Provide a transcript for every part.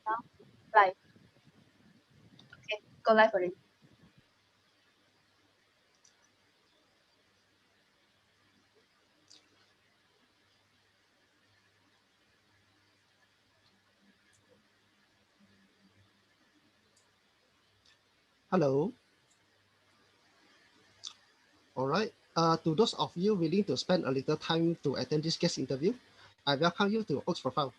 Live. Okay, go live already. Hello. All right. To those of you willing to spend a little time to attend this guest interview, I welcome you to Oaks Profile.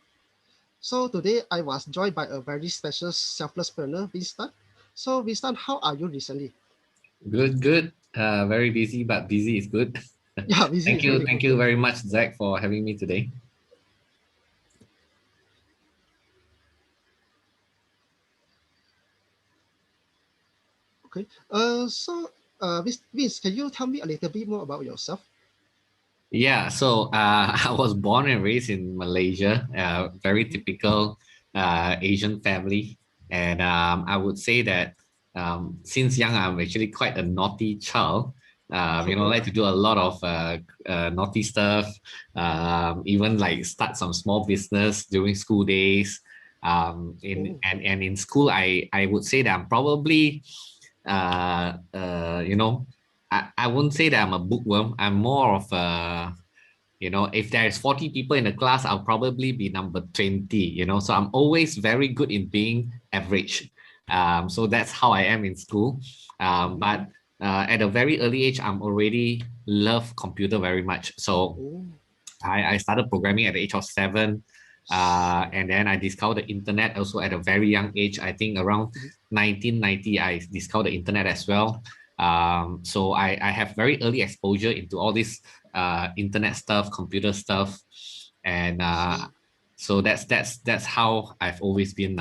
So today I was joined by a very special selfless partner, Winston. So Winston, how are you recently? Good, good. Very busy, but busy is good. Yeah, busy is really Thank good. you very much, Zach, for having me today. Okay. Vince, can you tell me a little bit more about yourself? Yeah, so I was born and raised in Malaysia, very typical Asian family, and I would say that since young I'm actually quite a naughty child. Like to do a lot of naughty stuff, even like start some small business during school days. And in school, I would say that I'm probably uh, uh, you know I wouldn't say that I'm a bookworm. I'm more of a, if there's 40 people in the class, I'll probably be number 20, So I'm always very good in being average. So that's how I am in school. But at a very early age, I'm already love computer very much. So Oh, I started programming at the age of 7. And then I discovered the internet also at a very young age. I think around 1990, I discovered the internet as well. So I have very early exposure into all this internet stuff, computer stuff. And so that's how I've always been,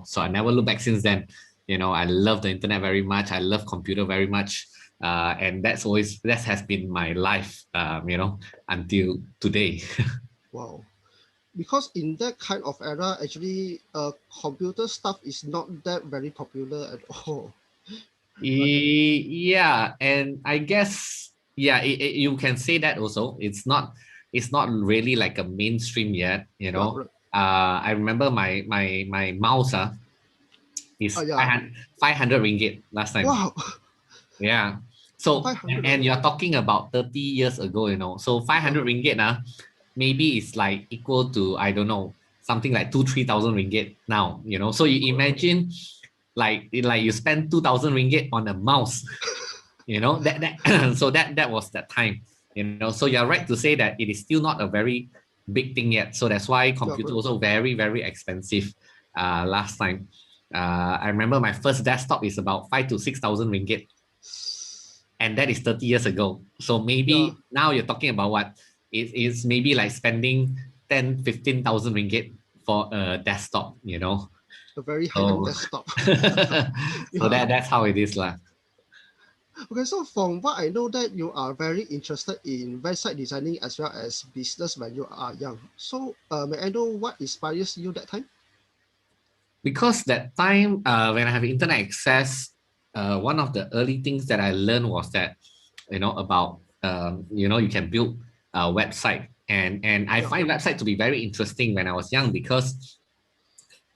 So I never look back since then. I love the internet very much. I love computer very much. And that has been my life, until today. wow. Because in that kind of era, actually, computer stuff is not that very popular at all. Right? Yeah, and I guess yeah, you can say that also. It's not really like a mainstream yet. Yeah, right. I remember my mouse is Yeah. 500 ringgit last time. Wow. Yeah. So 500. and you're talking about 30 years ago. So Yeah. 500 ringgit maybe it's like equal to, I don't know, something like 2,000-3,000 ringgit now. So you imagine like you spend 2,000 ringgit on a mouse. That so that was that time. So you're right to say that it is still not a very big thing yet. So that's why Yeah, computer right. also very, very expensive last time. I remember my first desktop is about 5 to 6,000 ringgit, and that is 30 years ago. So Yeah. maybe now you're talking about what is maybe like spending 10, 15,000 ringgit for a desktop. A very high-end So desktop. so Yeah. that's how it is lah. Okay, so from what I know that you are very interested in website designing as well as business when you are young. So may I know what inspires you that time? Because that time when I have internet access, one of the early things that I learned was that about you can build a website, and I Yeah. find website to be very interesting when I was young, because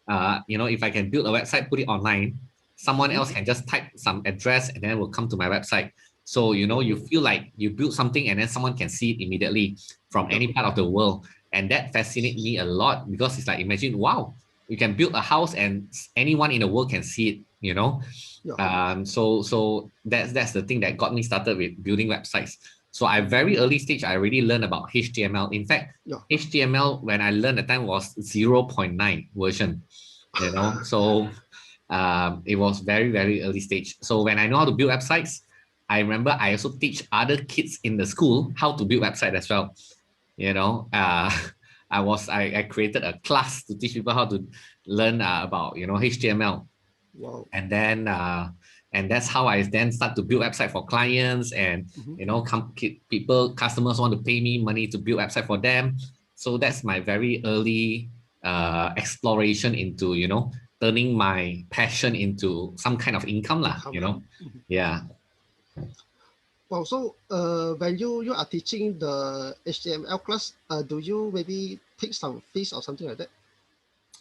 if I can build a website, put it online, someone Mm-hmm. else can just type some address and then it will come to my website. So you Oh, feel like you build something and then someone can see it immediately from yeah. any part of the world, and that fascinates me a lot, because it's like, imagine, wow, you can build a house and anyone in the world can see it. Yeah. So that's the thing that got me started with building websites. So I very early stage I already learned about HTML. In fact, Yeah. HTML when I learned the time was 0.9 version. So it was very, very early stage. So when I know how to build websites, I remember I also teach other kids in the school how to build website as well. you know uh, I created a class to teach people how to learn about HTML. Wow. And that's how I then start to build website for clients, and Mm-hmm. customers want to pay me money to build website for them. So that's my very early exploration into turning my passion into some kind of income lah. Income. Mhm. Yeah. Wow. So when you are teaching the HTML class, do you maybe take some fees or something like that?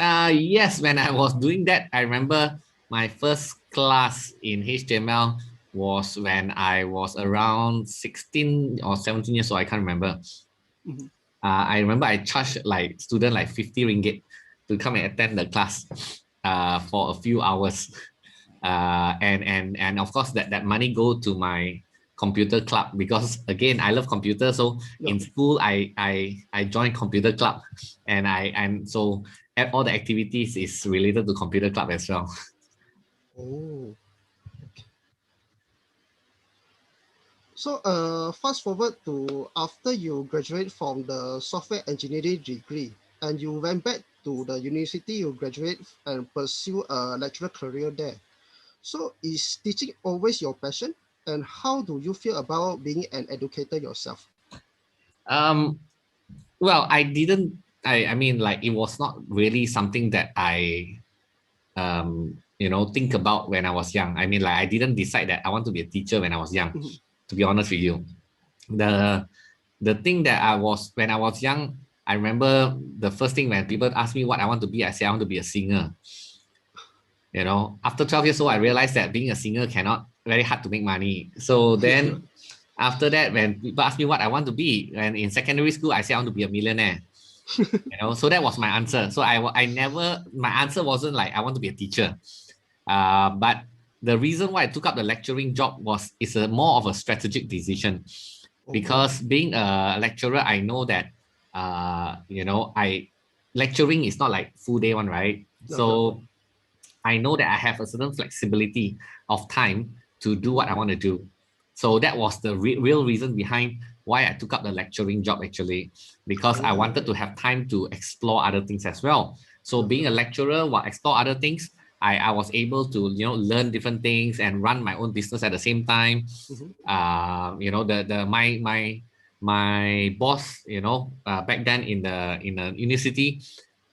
Yes, when I was doing that, I remember my first class in HTML was when I was around 16 or 17 years old. I can't remember. Mhm. I remember I charged like student like 50 ringgit to come and attend the class for a few hours. And of course that money go to my computer club because again I love computer. So Yeah. in school I joined computer club, and so all the activities is related to computer club as well. Oh. So, fast forward to after you graduate from the software engineering degree, and you went back to the university, you graduate and pursue a lecturer career there. So, is teaching always your passion? And how do you feel about being an educator yourself? um well, I didn't, I mean, like, it was not really something that I think about when I was young. I mean, like, I didn't decide that I want to be a teacher when I was young, Mhm. to be honest with you. The thing that I was when I was young, I remember the first thing when people ask me what I want to be, I say I want to be a singer. After 12 years old, I realized that being a singer cannot very hard to make money. So then after that, when people ask me what I want to be, and in secondary school, I say I want to be a millionaire. So that was my answer. So I never, my answer wasn't like I want to be a teacher. But the reason why I took up the lecturing job was it's a more of a strategic decision, Oh, because being a lecturer, I know that I lecturing is not like full day one, right? uh-huh. So I know that I have a certain flexibility of time to do what I Mm, want to do. So that was the real reason behind why I took up the lecturing job, actually, because I oh, wanted to have time to explore other things as well. So being uh-huh. a lecturer while explore other things, I was able to learn different things and run my own business at the same time. Mhm. My boss, back then in the university,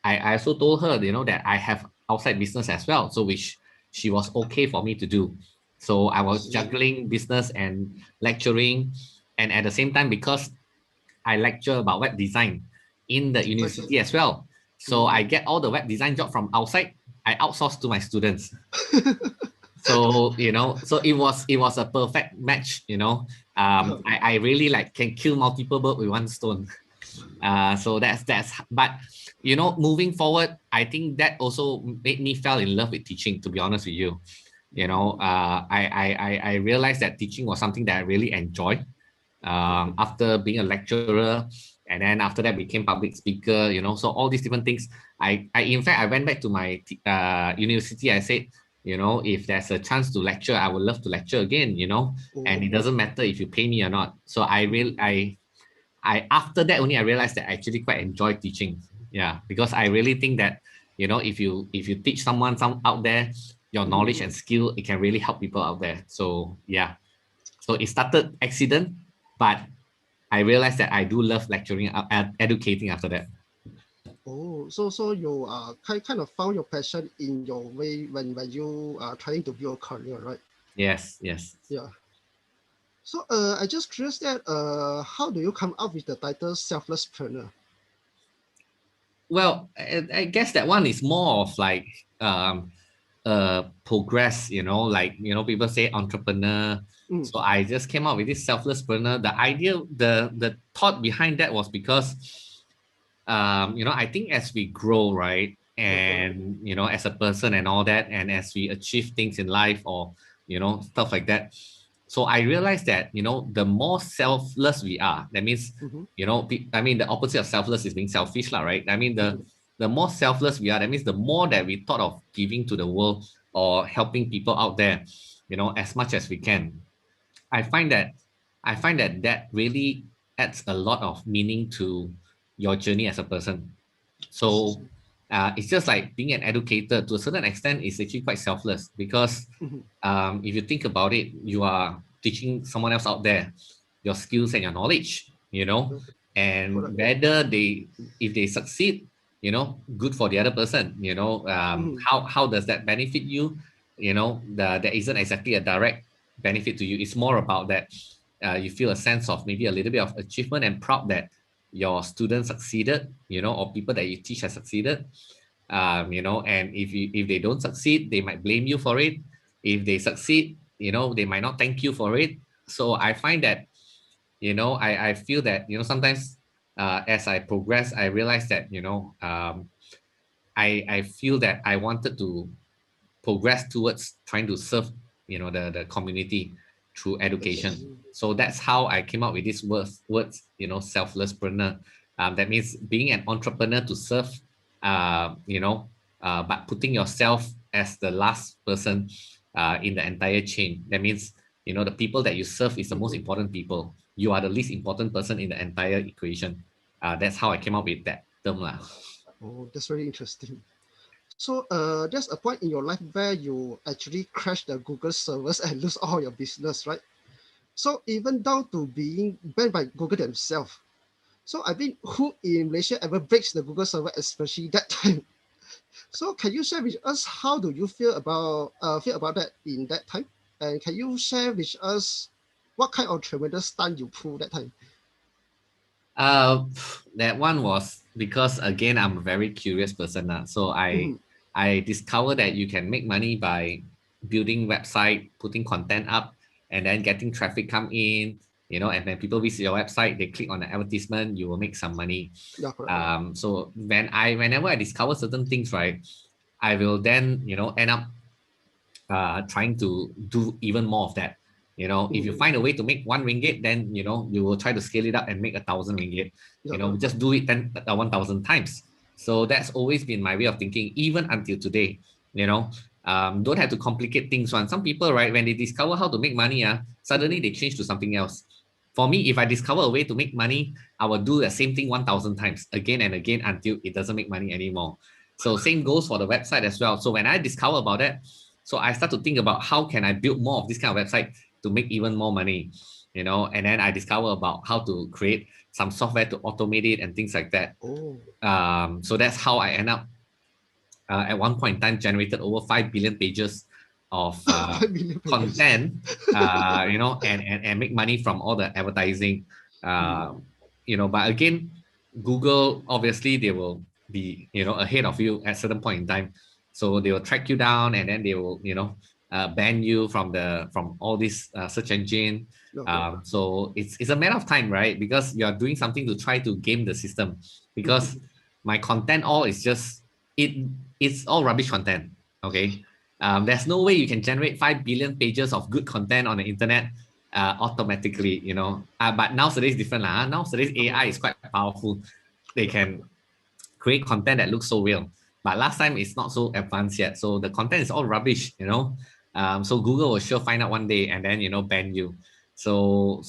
I also told her, that I have outside business as well, so which she was okay for me to do. So I was Oh, juggling business and lecturing, and at the same time, because I lecture about web design in the I see. university as well, so I Mm. get all the web design job from outside. I outsource to my students. So so it was a perfect match. I really like can kill multiple birds with one stone. So that's but moving forward, I think that also made me fall in love with teaching, to be honest with you. I realized that teaching was something that I really enjoy, Mhm. after being a lecturer, and then after that became public speaker. So all these different things, I in fact I went back to my university. I said, if there's a chance to lecture, I would love to lecture again. And Oh, it doesn't matter if you pay me or not. So mhm. I after that only I realized that I actually quite enjoy teaching. Yeah, because I really think that if you teach someone out there your Mhm. knowledge and skill, it can really help people out there. So yeah, so it started accident, but I realized that I do love lecturing and educating after that. Oh, so you kind of found your passion in your way when you are trying to build a career, right? Yes, yes. Yeah. So I just curious that how do you come up with the title Selfless Partner? Well, I guess that one is more of like progress, like people say entrepreneur. Mm, So I just came up with this selfless partner. The idea, the thought behind that was because I think as we grow, right, uh-huh. and as a person and all that, and as we achieve things in life, or stuff like that. So I realized that the more selfless we are, that means Mm-hmm. I mean, the opposite of selfless is being selfish, lah, right? I mean, Mm-hmm. the more selfless we are, that means the more that we thought of giving to the world or helping people out there, as much as we can. I find that that really adds a lot of meaning to your journey as a person. I So see. it's just like being an educator to a certain extent is actually quite selfless, because Mm-hmm. if you think about it, you are teaching someone else out there your skills and your knowledge, Yeah, correct. and whether if they succeed, good for the other person. Mm-hmm. How does that benefit you? There isn't exactly a direct benefit to you. It's more about that you feel a sense of maybe a little bit of achievement and proud that your students succeeded, or people that you teach have succeeded. And if they don't succeed, they might blame you for it. If they succeed, they might not thank you for it. So I find that, I feel that, sometimes as I progress, I realize that, I feel that I wanted to progress towards trying to serve, the community through I education. see. So that's how I came up with this words, selflesspreneur. That means being an entrepreneur to serve, but putting yourself as the last person in the entire chain. That means, the people that you serve is the most important people. You are the least important person in the entire equation. That's how I came up with that term lah. Oh, that's very interesting. So there's a point in your life where you actually crash the Google servers and lose all your business, right? So even down to being banned by Google themselves. So I mean, who in Malaysia ever breaks the Google server, especially that time? So can you share with us how do you feel about that in that time? And can you share with us what kind of tremendous stunt you pulled that time? Uh, that one was because, again, I'm a very curious person. So I Mhm. I discovered that you can make money by building website, putting content up, and then getting traffic come in. And then people visit your website, they click on the advertisement, you will make some money. Yeah, correct. So whenever I discover certain things, right, I will then end up trying to do even more of that. If you Mhm. find a way to make 1 ringgit, then you will try to scale it up and make 1,000 ringgit. Yeah, correct, Just correct. do it 1,000 times. So that's always been my way of thinking, even until today. Don't have to complicate things. Some people, right, when they discover how to make money, suddenly they change to something else. For me, if I discover a way to make money, I will do the same thing 1,000 times again and again until it doesn't make money anymore. So same goes for the website as well. So when I discover about that, so I start to think about how can I build more of this kind of website to make even more money, and then I discover about how to create some software to automate it and things like that. Oh, So that's how I end up at one point in time generated over 5 billion pages of 5 million pages. content, and make money from all the advertising. Uh, Hmm. but again, Google, obviously they will be, ahead of you at certain point in time. So they will track you down, and then they will, ban you from all this search engine. Yeah, correct, correct. So it's a matter of time, right? Because you are doing something to try to game the system. Because Mhm. my content all is just it it's all rubbish content. Okay. There's no way you can generate 5 billion pages of good content on the internet automatically, but nowadays different lah. Nowadays Yeah, correct, AI is correct. quite powerful. They Yeah, correct. can create content that looks so real. But last time it's not so advanced yet. So the content is all rubbish. So Google will sure find out one day and then ban you. So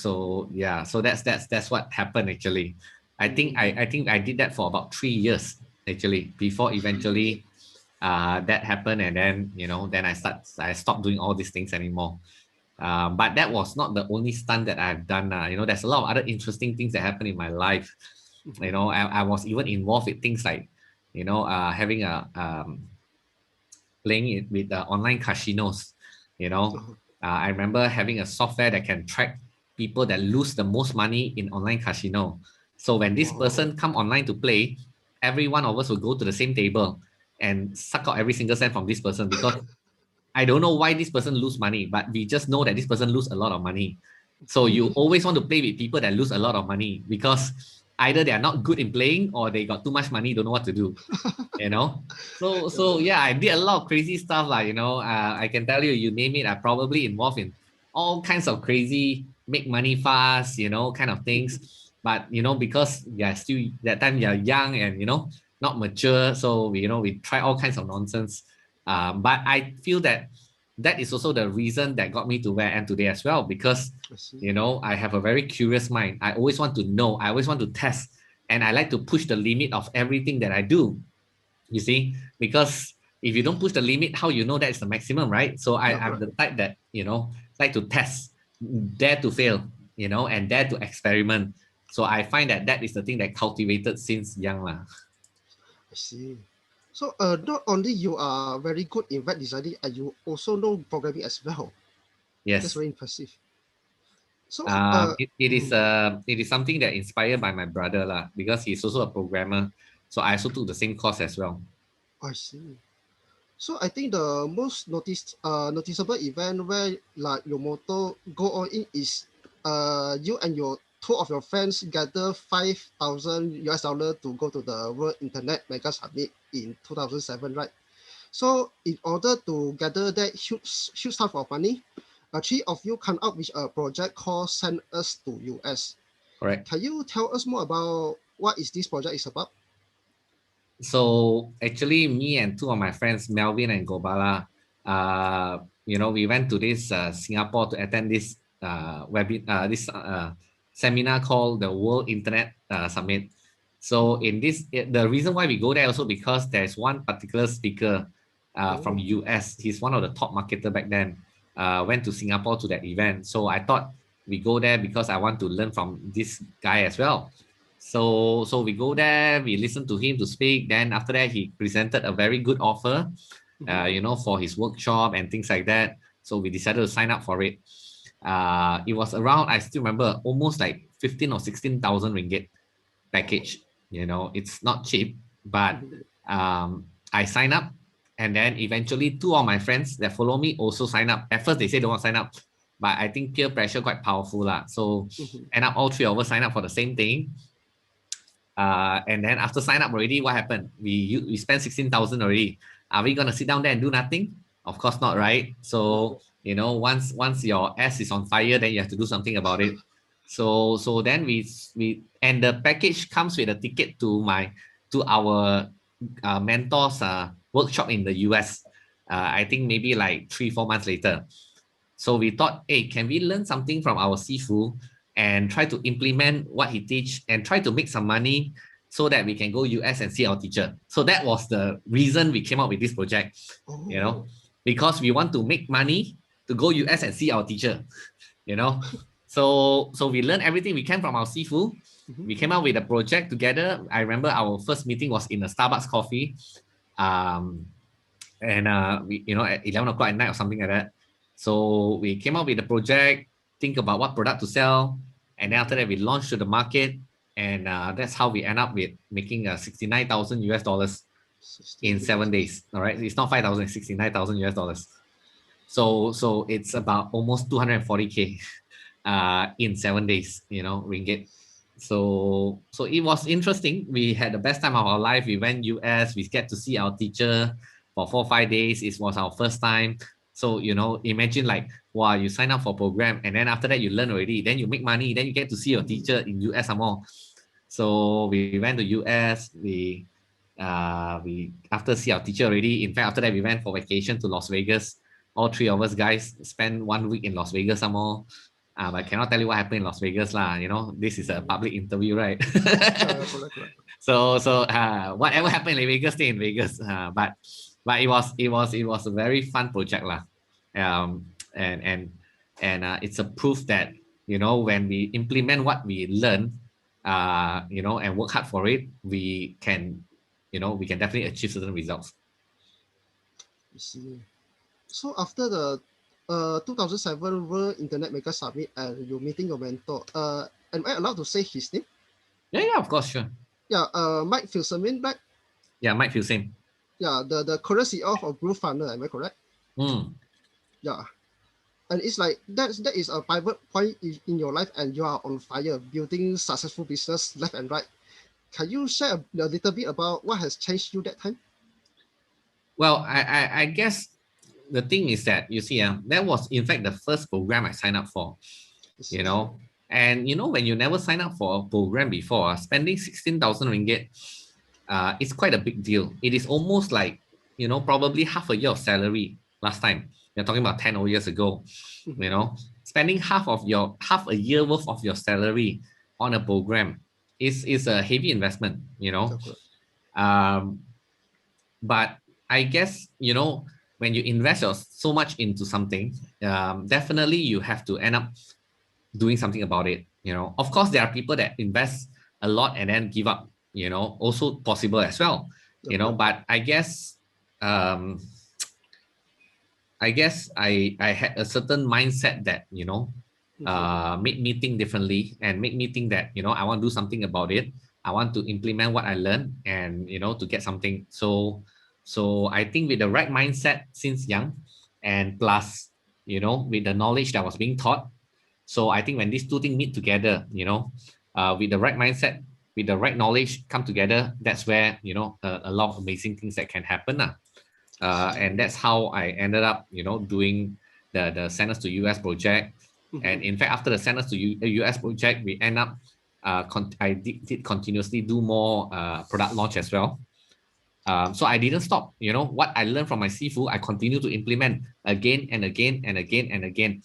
yeah, so that's what happened actually. I think I did that for about 3 years actually before 3 years. eventually that happened, and then I stopped doing all these things anymore. But that was not the only stunt that I've done. There's a lot of other interesting things that happened in my life. Mhm. I was even involved with things like, having playing it with online casinos. You know, Uh-huh. I remember having a software that can track people that lose the most money in online casino. So when this Wow. person come online to play, every one of us will go to the same table and suck out every single cent from this person, because I don't know why this person lose money, but we just know that this person lose a lot of money. So you always want to play with people that lose a lot of money, because either they are not good in playing or they got too much money, don't know what to do. you know so Yeah. yeah, I did a lot of crazy stuff, like, I can tell you, you name it, I probably involved in all kinds of crazy make money fast, kind of things. Mhm. But because yeah, still that time you're young and not mature, so we try all kinds of nonsense. But I feel that that is also the reason that got me to where I am today as well, because I see. I have a very curious mind. I always want to know, I always want to test, and I like to push the limit of everything that I do, you see. Because if you don't push the limit, how you know that is the maximum, right? So Yeah, I'm correct. the type that like to test, dare to fail, and dare to experiment. So I find that that is the thing that cultivated since young lah. I see. So not only you are very good in web designing, and you also know programming as well. That's Yes. very impressive. So It mhm. it is something that inspired by my brother lah, because he's also a programmer. So I also took the same course as well. I see. So I think the most noticeable event where like your motto go all in is you and your two of your friends gather 5,000 US dollar to go to the World Internet Mega Summit in 2007, right? So in order to gather that huge sum of money, three of you come up with a project called Send Us to US. Correct. Can you tell us more about what is this project is about? So actually, me and two of my friends, Melvin and Gobala, we went to this Singapore to attend this seminar called the World Internet Summit. So the reason why we go there also because there's one particular speaker from Oh, US. He's one of the top marketer back then. Went to Singapore to that event. So I thought we go there because I want to learn from this guy as well. So we go there, we listen to him to speak. Then after that, he presented a very good offer, for his workshop and things like that. So we decided to sign up for it. It was around, I still remember, almost like 15 or 16,000 ringgit package. It's not cheap, but I signed up. And then eventually two of my friends that follow me also sign up. At first they say they want to sign up, but I think peer pressure quite powerful lah. So end up all three of us sign up for the same thing. And then after sign up already, what happened? We spent 16,000 already. Are we gonna sit down there and do nothing? Of course not, right? So once your ass is on fire, then you have to do something about it. So then we and the package comes with a ticket to our mentor's workshop in the US. I think maybe like 3-4 months later. So we thought, hey, can we learn something from our Sifu and try to implement what he teach and try to make some money so that we can go US and see our teacher. So that was the reason we came up with this project, because we want to make money to go US and see our teacher, So we learned everything we can from our Sifu. We came up with a project together. I remember our first meeting was in a Starbucks coffee. We, at 11 o'clock at night or something like that. So we came up with a project, think about what product to sell. And then after that, we launched to the market. And that's how we end up with making 69,000 US dollars in 7 days. All right. It's not 5,000, 69,000 US dollars. So it's about almost 240K in 7 days, ringgit. So it was interesting. We had the best time of our life. We went US, we get to see our teacher for 4-5 days. It was our first time. So, imagine like, wow, you sign up for a program and then after that you learn already, then you make money, then you get to see your teacher in US some more. So we went to US, we after see our teacher already. In fact, after that we went for vacation to Las Vegas. All three of us guys spent 1 week in Las Vegas some more. But I cannot tell you what happened in Las Vegas lah. This is a public interview, right? correct. So whatever happened in Vegas, stay in Vegas. But it was a very fun project lah. And it's a proof that when we implement what we learn, and work hard for it, we can definitely achieve certain results. I see. So after the 2007 World Internet Mega Summit and you're meeting your mentor, am I allowed to say his name? Yeah, of course, sure. Yeah, Mike Filsamin, right? Yeah, Mike Filsamin. Yeah, the current CEO of Growth Partner, am I correct? Yeah. And it's like that is a pivot point in your life and you are on fire, building successful business left and right. Can you share a little bit about what has changed you that time? Well, I guess the thing is that, you see, that was in fact the first program I signed up for, and when you never sign up for a program before, spending 16,000 ringgit, it's quite a big deal. It is almost like, probably half a year of salary last time. You're talking about 10 years ago, spending half a year worth of your salary on a program is a heavy investment, but I guess, when you invest so much into something, definitely you have to end up doing something about it. Of course, there are people that invest a lot and then give up, also possible as well, but I guess, I had a certain mindset that, made me think differently and make me think that, I want to do something about it. I want to implement what I learned and, to get something. So So I think with the right mindset since young, and plus, with the knowledge that was being taught. So I think when these two things meet together, with the right mindset, with the right knowledge come together, that's where, a lot of amazing things that can happen. And that's how I ended up, doing the Centers to US project. And in fact, after the Centers to US project, we end up, I did continuously do more product launch as well. So I didn't stop. What I learned from my seafood, I continue to implement again and again and again and again.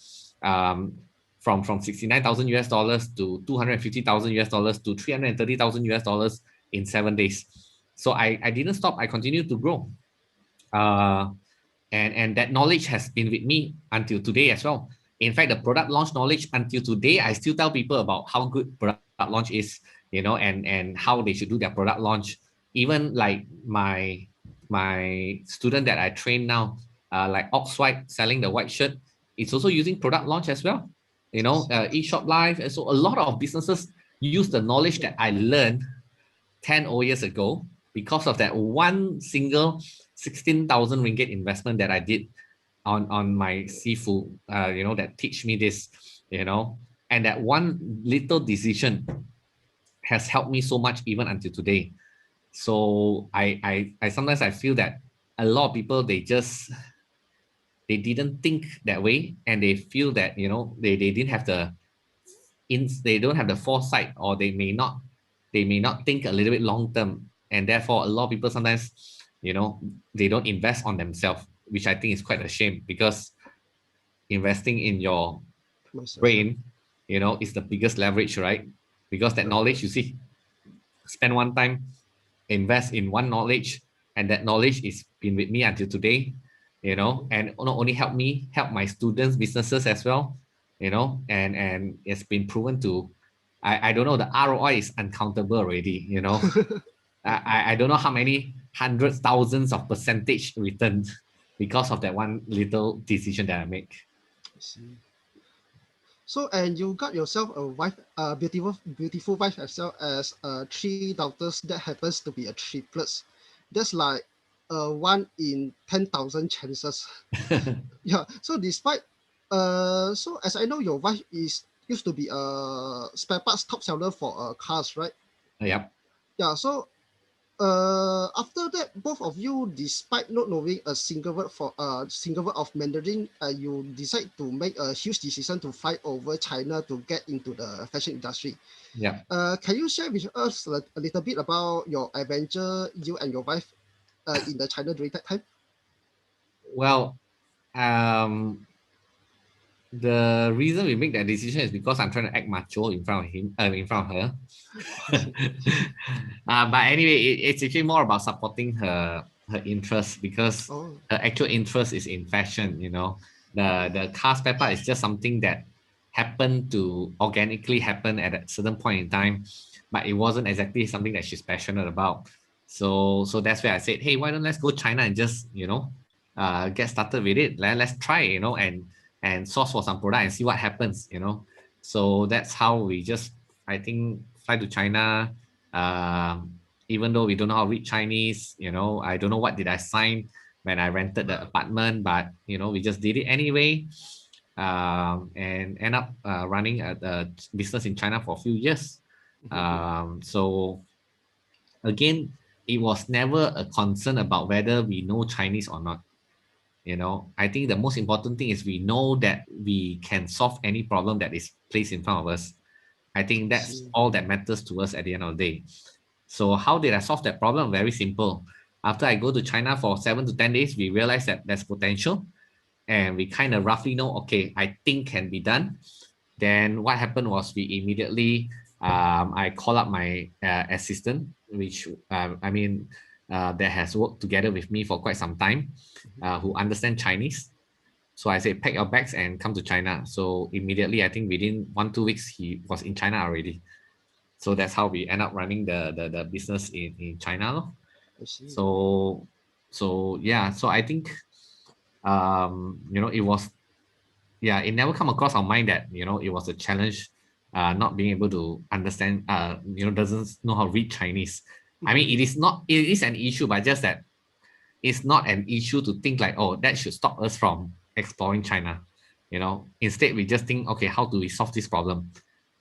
From 69,000 US dollars to 250,000 US dollars to 330,000 US dollars in 7 days. So I didn't stop. I continued to grow. And that knowledge has been with me until today as well. In fact, the product launch knowledge until today, I still tell people about how good product launch is, and how they should do their product launch. Even like my student that I train now, like Oxwhite selling the white shirt, it's also using product launch as well. eShop Live. And so a lot of businesses use the knowledge that I learned 10 years ago because of that one single 16,000 ringgit investment that I did on my seafood, that teach me this, and that one little decision has helped me so much even until today. So I sometimes I feel that a lot of people, they didn't think that way, and they feel that, they didn't have they don't have the foresight, or they may not think a little bit long term, and therefore a lot of people sometimes, they don't invest on themselves, which I think is quite a shame, because investing in your brain, is the biggest leverage, right? Because that knowledge, you see, spend one time, invest in one knowledge, and that knowledge is been with me until today, and not only help me, help my students, businesses as well, and it's been proven to, I don't know, the ROI is uncountable already, I don't know how many hundreds, thousands of percentage returns because of that one little decision that I make. I see. So, and you got yourself a wife, a beautiful wife, as well as 3 daughters that happens to be a triplets. That's like 1 in 10,000 chances. Yeah. So despite, so as I know, your wife used to be a spare parts top seller for cars, right? Yep. Yeah. So after that, both of you, despite not knowing a single word of Mandarin, you decide to make a huge decision to fly over China to get into the fashion industry. Yeah. Can you share with us a little bit about your adventure, you and your wife, in the China during that time? Well, the reason we make that decision is because I'm trying to act macho in front of him, in front of her. But anyway, it's actually more about supporting her interest, because her actual interest is in fashion. The car spare part is just something that happened to organically happen at a certain point in time, but it wasn't exactly something that she's passionate about. So that's where I said, hey, why don't let's go China and just get started with it. Let's try, and source for some product and see what happens. So that's how we just, I think, fly to China. Even though we don't know how to read Chinese, I don't know what did I sign when I rented the apartment, but we just did it anyway, and end up running a business in China for a few years. So again, it was never a concern about whether we know Chinese or not. I think the most important thing is we know that we can solve any problem that is placed in front of us. I think that's all that matters to us at the end of the day. So how did I solve that problem? Very simple. After I go to China for 7 to 10 days, we realized that there's potential, and we kind of roughly know, okay, I think can be done. Then what happened was we immediately, I call up my assistant, which that has worked together with me for quite some time, who understand Chinese. So I said, pack your bags and come to China. So immediately, I think within 1-2 weeks, he was in China already. So that's how we end up running the business in China. So yeah, so I think, it was, it never come across our mind that, it was a challenge, not being able to understand, doesn't know how to read Chinese. I mean, it is an issue, but just that it's not an issue to think like, oh, that should stop us from exploring China. Instead we just think, okay, how do we solve this problem?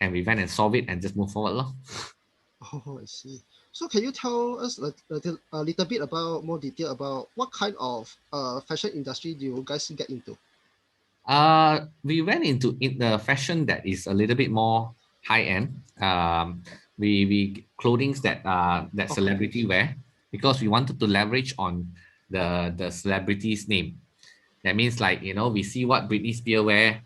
And we went and solve it and just move forward. Lor. Oh, I see. So can you tell us a little bit about more detail about what kind of fashion industry do you guys get into? We went into the fashion that is a little bit more high end. We clothings that celebrity wear, because we wanted to leverage on the celebrity's name. That means, like, we see what Britney Spears wear,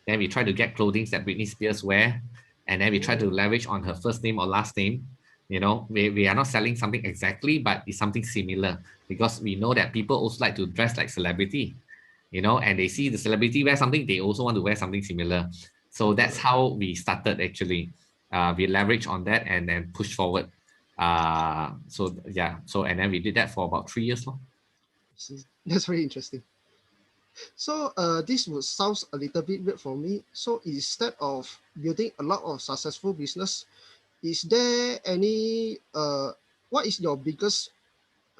then we try to get clothing that Britney Spears wear, and then we try to leverage on her first name or last name. We are not selling something exactly, but it's something similar, because we know that people also like to dress like celebrity, and they see the celebrity wear something, they also want to wear something similar. So that's how we started, actually. We leverage on that and then push forward. And then we did that for about 3 years. See, that's very interesting. So this would sound a little bit weird for me. So instead of building a lot of successful business, is there any what is your biggest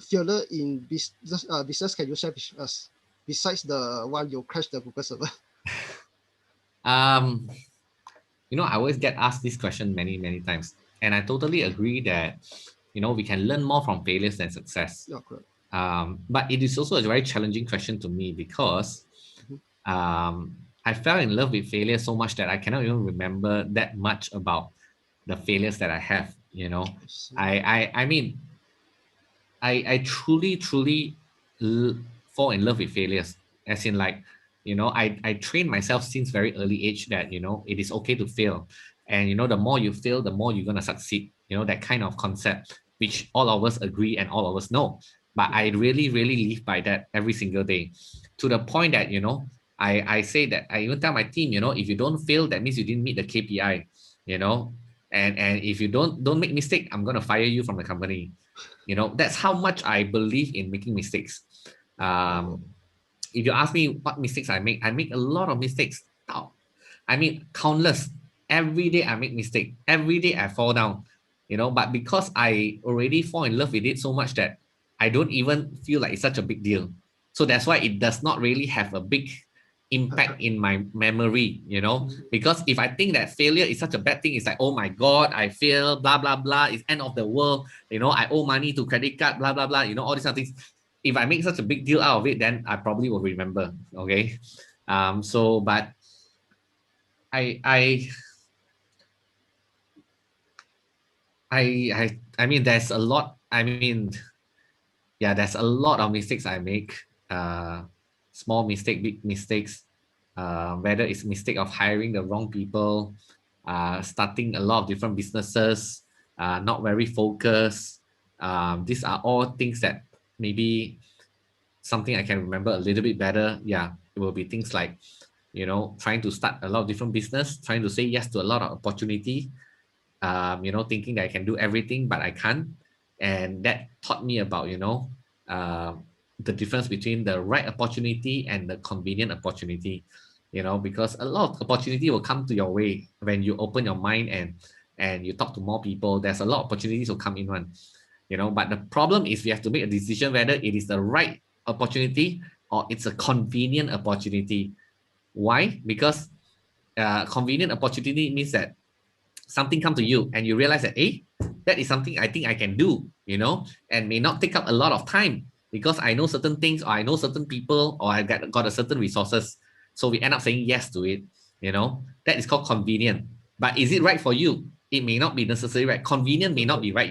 failure in business? Can you share with us besides the one you crashed the Google server? Um, I always get asked this question many, many times. And I totally agree that, we can learn more from failures than success. Yeah, correct. But it is also a very challenging question to me, because I fell in love with failure so much that I cannot even remember that much about the failures that I have. I mean, I truly fall in love with failures, as in, like, I train myself since very early age that, it is okay to fail. And, the more you fail, the more you're going to succeed, that kind of concept, which all of us agree and all of us know. But I really, really live by that every single day, to the point that, I say that I even tell my team, if you don't fail, that means you didn't meet the KPI, and if you don't make mistake, I'm going to fire you from the company. That's how much I believe in making mistakes. If you ask me what mistakes I make a lot of mistakes. I mean, countless. Every day I make mistake. Every day I fall down. But because I already fall in love with it so much that I don't even feel like it's such a big deal. So that's why it does not really have a big impact in my memory, because if I think that failure is such a bad thing, it's like, oh my God, I failed, blah, blah, blah, it's end of the world, I owe money to credit card, blah, blah, blah, all these other things. If I make such a big deal out of it, then I probably will remember. Okay. But I mean, there's a lot. I mean, yeah, there's a lot of mistakes I make. Small mistake, big mistakes. Whether it's mistake of hiring the wrong people, starting a lot of different businesses, not very focused. These are all things that maybe something I can remember a little bit better. Yeah, it will be things like, trying to start a lot of different business, trying to say yes to a lot of opportunity, thinking that I can do everything, but I can't. And that taught me about, the difference between the right opportunity and the convenient opportunity, because a lot of opportunity will come to your way when you open your mind and you talk to more people. There's a lot of opportunities will come in one, but the problem is we have to make a decision whether it is the right opportunity or it's a convenient opportunity. Why? Because convenient opportunity means that something come to you and you realize that, hey, that is something I think I can do, and may not take up a lot of time because I know certain things, or I know certain people, or I got a certain resources. So we end up saying yes to it, that is called convenient. But is it right for you? It may not be necessarily right. Convenient may not be right,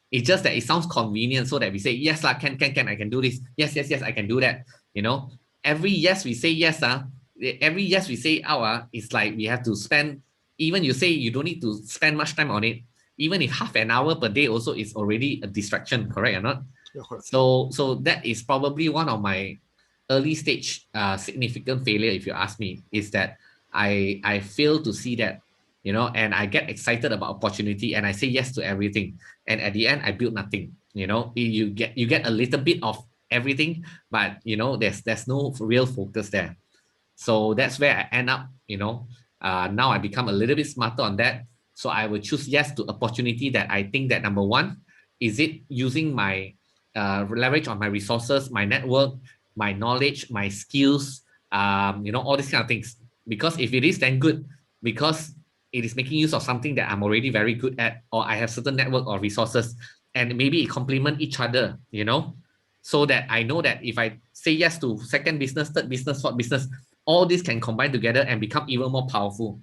It's just that it sounds convenient, so that we say, yes, I can, I can do this. Yes, I can do that. Every yes we say yes, every yes we say out, it's like we have to spend, even you say you don't need to spend much time on it. Even if half an hour per day also is already a distraction, correct or not? Yeah, correct. So that is probably one of my early stage significant failure, if you ask me, is that I fail to see that, and I get excited about opportunity and I say yes to everything. And at the end, I build nothing. You get a little bit of everything, but there's no real focus there. So that's where I end up, now I become a little bit smarter on that. So I will choose yes to opportunity that I think that, number one, is it using my leverage on my resources, my network, my knowledge, my skills, all these kind of things. Because if it is, then good, because it is making use of something that I'm already very good at, or I have certain network or resources, and maybe it complement each other, so that I know that if I say yes to second business, third business, fourth business, all this can combine together and become even more powerful.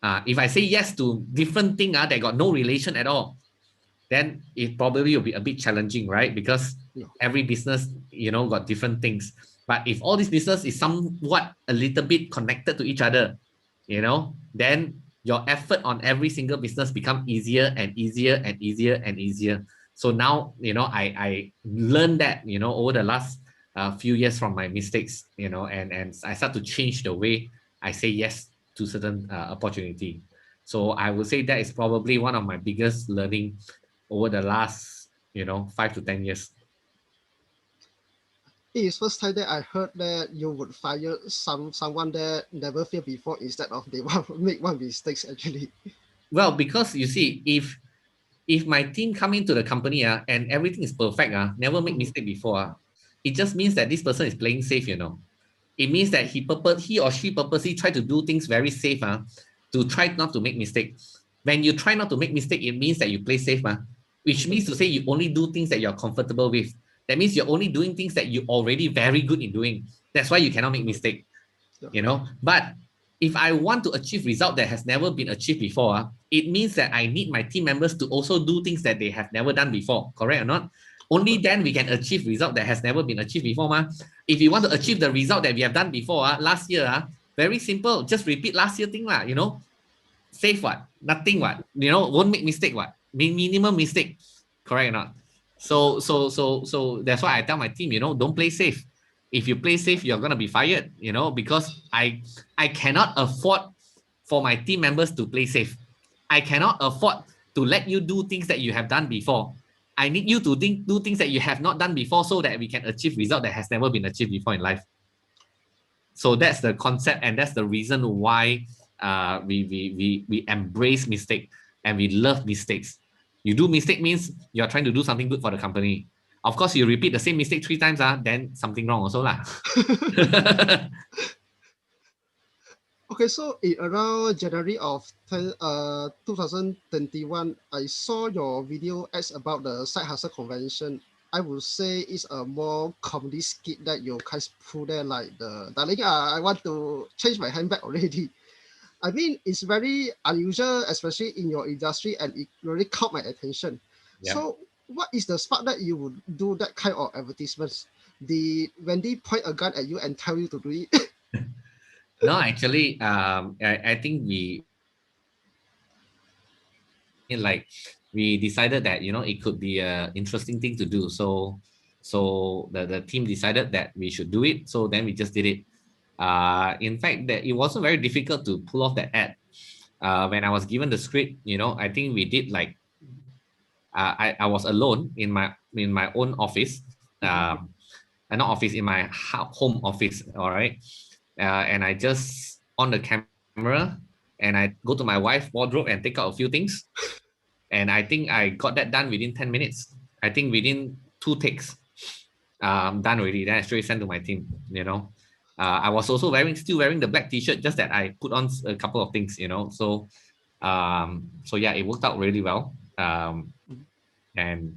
If I say yes to different thing that got no relation at all, then it probably will be a bit challenging, right? Because every business, got different things. But if all this business is somewhat a little bit connected to each other, then your effort on every single business become easier and easier and easier and easier. So now, I learned that, over the last few years from my mistakes, and I start to change the way I say yes to certain opportunity. So I would say that is probably one of my biggest learning over the last 5 to 10 years. It is first time that I heard that you would fire someone that never failed before instead of they make one mistakes actually. Well, because you see, if my team come into the company and everything is perfect, never make mistake before, it just means that this person is playing safe. It means that he or she purposely try to do things very safe to try not to make mistake. When you try not to make mistake, it means that you play safe, which means to say you only do things that you're comfortable with. That means you're only doing things that you're already very good in doing. That's why you cannot make mistake. But if I want to achieve result that has never been achieved before, it means that I need my team members to also do things that they have never done before. Correct or not? Only then we can achieve result that has never been achieved before. If you want to achieve the result that we have done before, last year, very simple. Just repeat last year thing, safe what? Nothing what? Won't make mistake what? Minimum mistake. Correct or not? So that's why I tell my team, don't play safe. If you play safe, you're gonna be fired, because I cannot afford for my team members to play safe. I cannot afford to let you do things that you have done before. I need you to do things that you have not done before so that we can achieve result that has never been achieved before in life. So that's the concept, and that's the reason why we embrace mistake and we love mistakes. You do mistake means you're trying to do something good for the company. Of course, you repeat the same mistake 3 times, then something wrong also lah. Okay, so in around January of 2021, I saw your video ads about the side hustle convention. I would say it's a more comedy skit that you guys put there, like the darling, I want to change my handbag already. I mean, it's very unusual, especially in your industry, and it really caught my attention. Yeah. So, what is the spark that you would do that kind of advertisements? Did Wendy point a gun at you and tell you to do it? No, actually, I think we decided that it could be an interesting thing to do. So the team decided that we should do it. So then we just did it. In fact, that it wasn't very difficult to pull off that ad. When I was given the script, I think we did like I was alone in my own office, not office, in my home office. All right, and I just on the camera and I go to my wife's wardrobe and take out a few things, and I think I got that done within 10 minutes. I think within 2 takes, done already. Then I straight sent to my team. I was also still wearing the black t-shirt, just that I put on a couple of things. So yeah, it worked out really well. And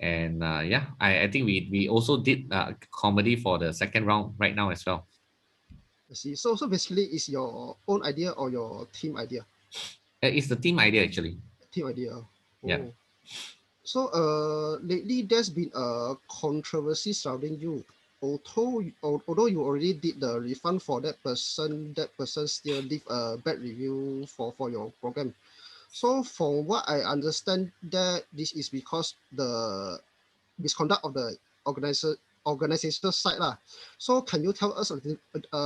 yeah, I think we also did comedy for the second round right now as well. I see. So basically, it's your own idea or your team idea? It's the team idea actually. Team idea. Oh. Yeah. So lately there's been a controversy surrounding you. Although you already did the refund for that person still leave a bad review for your program. So from what I understand, that this is because the misconduct of the organizational side lah. So can you tell us a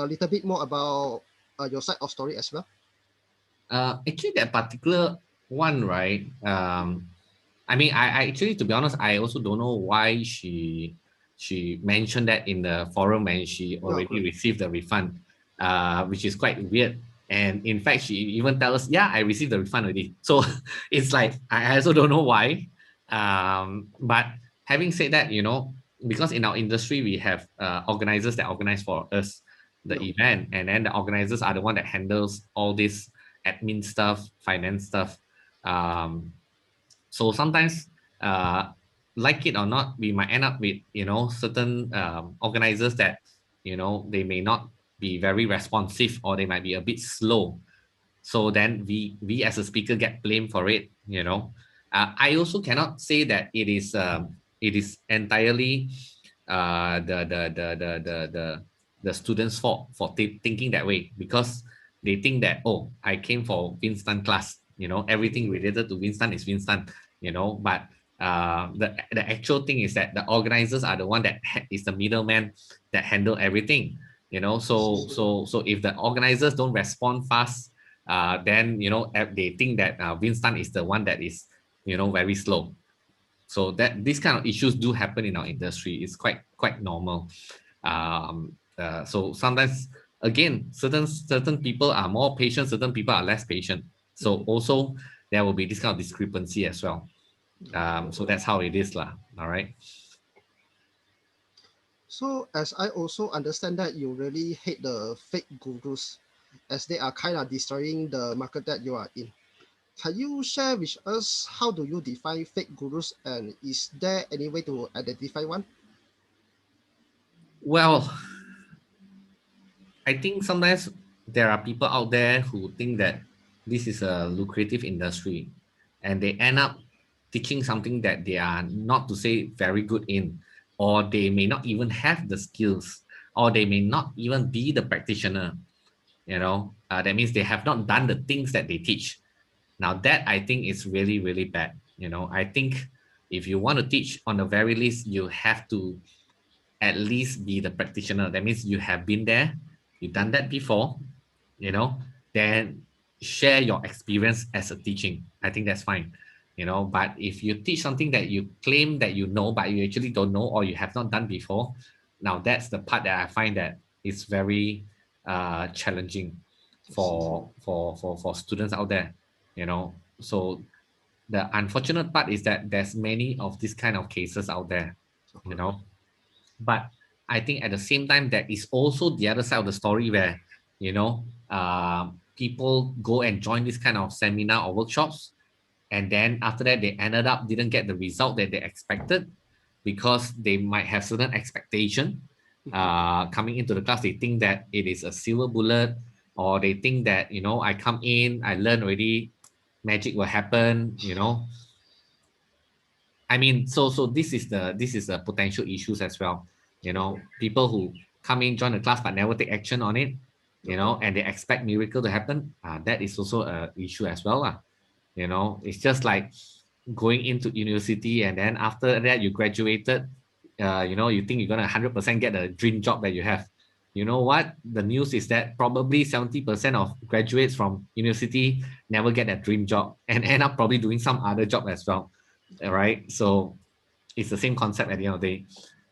little bit more about your side of story as well? Actually, that particular one, right? I mean, I actually, to be honest, I also don't know why she mentioned that in the forum when she already received the refund, which is quite weird. And in fact, she even tells us, yeah, I received the refund already. So it's like, I also don't know why. But having said that, because in our industry we have organizers that organize for us the event, and then the organizers are the one that handles all this admin stuff, finance stuff. So sometimes, like it or not, we might end up with certain organizers that they may not be very responsive, or they might be a bit slow. So then we as a speaker get blamed for it. I also cannot say that it is entirely the students' fault for thinking that way, because they think that, oh, I came for Winston class, everything related to Winston is Winston, but the actual thing is that the organizers are the one that is the middleman that handle everything. So if the organizers don't respond fast, then they think that Winston is the one that is very slow. So that these kind of issues do happen in our industry. It's quite normal. So sometimes, again, certain people are more patient, certain people are less patient. So also there will be this kind of discrepancy as well. So that's how it is lah. All right. So as I also understand that you really hate the fake gurus, as they are kind of destroying the market that you are in. Can you share with us how do you define fake gurus, and is there any way to identify one? Well, I think sometimes there are people out there who think that this is a lucrative industry, and they end up teaching something that they are not to say very good in, or they may not even have the skills, or they may not even be the practitioner. That means they have not done the things that they teach. Now that I think is really, really bad. I think if you want to teach, on the very least, you have to at least be the practitioner. That means you have been there, you've done that before, then share your experience as a teaching. I think that's fine. But if you teach something that you claim that you know, but you actually don't know, or you have not done before, now that's the part that I find that is very challenging for students out there. So the unfortunate part is that there's many of these kind of cases out there. But I think at the same time, there is also the other side of the story where, people go and join this kind of seminar or workshops. And then after that, they ended up didn't get the result that they expected, because they might have certain expectation coming into the class. They think that it is a silver bullet, or they think that, I come in, I learn already, magic will happen. I mean, so this is the potential issues as well. People who come in, join the class, but never take action on it, and they expect miracle to happen. That is also an issue as well. It's just like going into university, and then after that you graduated, you think you're gonna 100% get a dream job that you have. You know what? The news is that probably 70% of graduates from university never get that dream job, and end up probably doing some other job as well. All right. So it's the same concept at the end of the day.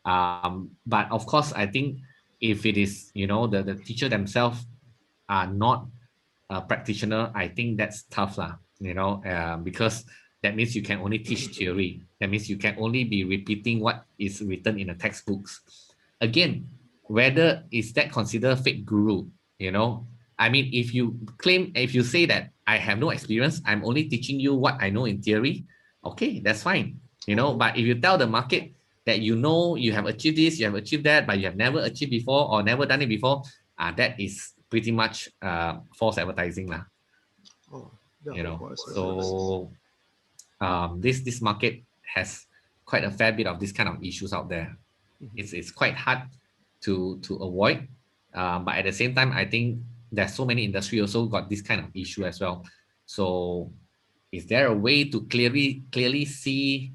But of course, I think if it is, the teacher themselves are not a practitioner, I think that's tough lah, because that means you can only teach theory. That means you can only be repeating what is written in the textbooks. Again, whether is that considered fake guru, I mean, if you say that I have no experience, I'm only teaching you what I know in theory, okay, that's fine. But if you tell the market that you have achieved this, you have achieved that, but you have never achieved before or never done it before, that is pretty much false advertising lah. So this market has quite a fair bit of this kind of issues out there. It's quite hard to avoid, but at the same time, I think there's so many industry also got this kind of issue as well. So is there a way to clearly see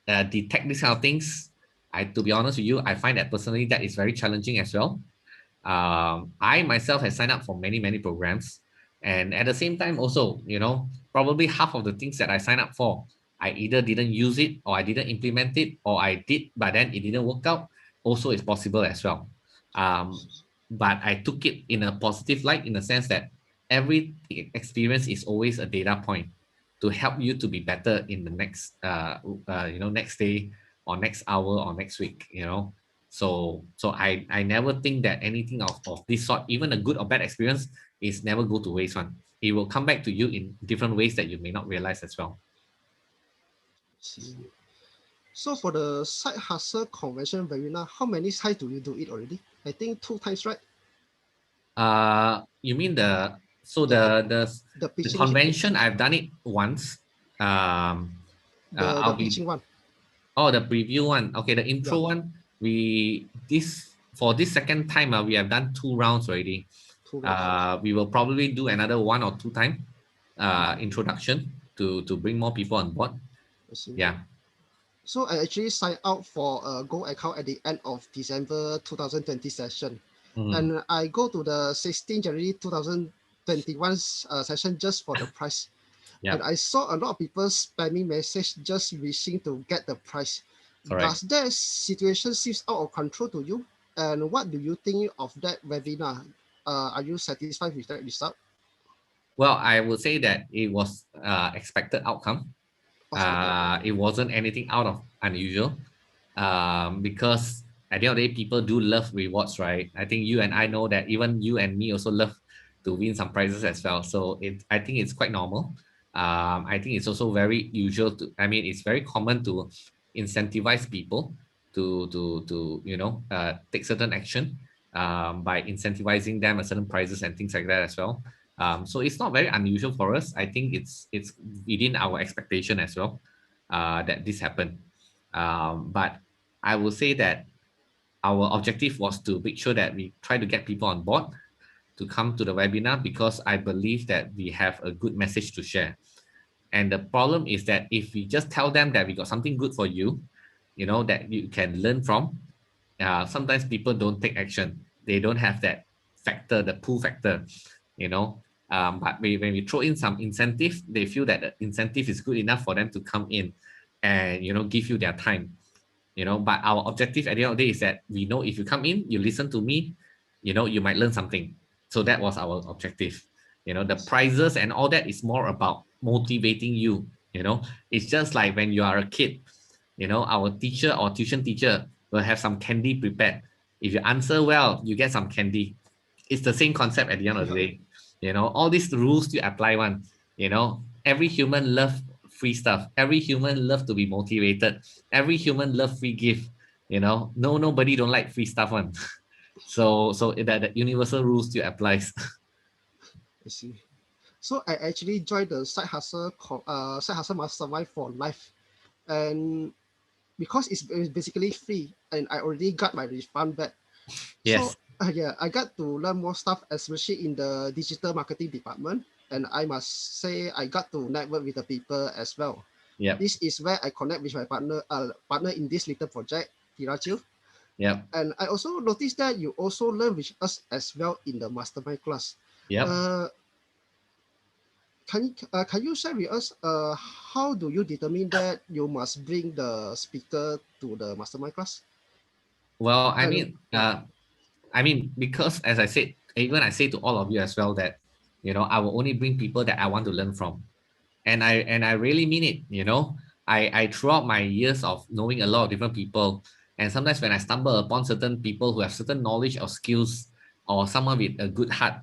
detect these kind of things? To be honest with you, I find that personally that is very challenging as well. I myself have signed up for many programs, and at the same time also, probably half of the things that I signed up for, I either didn't use it, or I didn't implement it, or I did, but then it didn't work out. Also, it's possible as well. But I took it in a positive light, in the sense that every experience is always a data point. to help you to be better in the next next day or next hour or next week, so I never think that anything of this sort, even a good or bad experience, is never go to waste one. It will come back to you in different ways that you may not realize as well. See. So for the side hustle convention webinar, how many times do you do it already? I think 2 times, right? You mean the pitching convention? I've done it once. the pitching one. Oh, the preview one. Okay, the intro one. For this second time, we have done 2 rounds already. 2 rounds. We will probably do another 1 or 2 time introduction to bring more people on board. Yeah. So I actually signed out for a Go account at the end of December 2020 session. And I go to the 16 January 2021 session just for the price. And I saw a lot of people spamming message just wishing to get the price. Correct. Does that situation seems out of control to you? And what do you think of that webinar? Are you satisfied with that result? Well, I would say that it was expected outcome. It wasn't anything out of unusual, because at the end of the day, people do love rewards, right? I think you and I know that even you and me also love to win some prizes as well. So I think it's quite normal. I think it's also very usual it's very common to incentivize people to take certain action by incentivizing them at certain prizes and things like that as well. So it's not very unusual for us. I think it's within our expectation as well that this happened. But I will say that our objective was to make sure that we try to get people on board to come to the webinar, because I believe that we have a good message to share. And the problem is that if we just tell them that we got something good for you, that you can learn from, sometimes people don't take action. They don't have that factor, the pull factor, but when we throw in some incentive, they feel that the incentive is good enough for them to come in and, give you their time, but our objective at the end of the day is that we know if you come in, you listen to me, you might learn something. So that was our objective. The prizes and all that is more about motivating you. It's just like when you are a kid, our teacher or tuition teacher will have some candy prepared. If you answer well, you get some candy. It's the same concept at the end of the day. All these rules you apply one. Every human love free stuff. Every human love to be motivated. Every human love free gift. Nobody don't like free stuff one. So that universal rules still applies. I see. So I actually joined the side hustle mastermind for life, and because it's basically free, and I already got my refund back. Yes. So I got to learn more stuff, especially in the digital marketing department. And I must say, I got to network with the people as well. Yeah. This is where I connect with my partner in this little project, Tiraju. Yeah. And I also noticed that you also learn with us as well in the mastermind class. Yeah. Can you share with us how do you determine that you must bring the speaker to the mastermind class? Well, because as I said, even I say to all of you as well that, I will only bring people that I want to learn from. And I really mean it, I throughout my years of knowing a lot of different people, and sometimes when I stumble upon certain people who have certain knowledge or skills or someone with a good heart,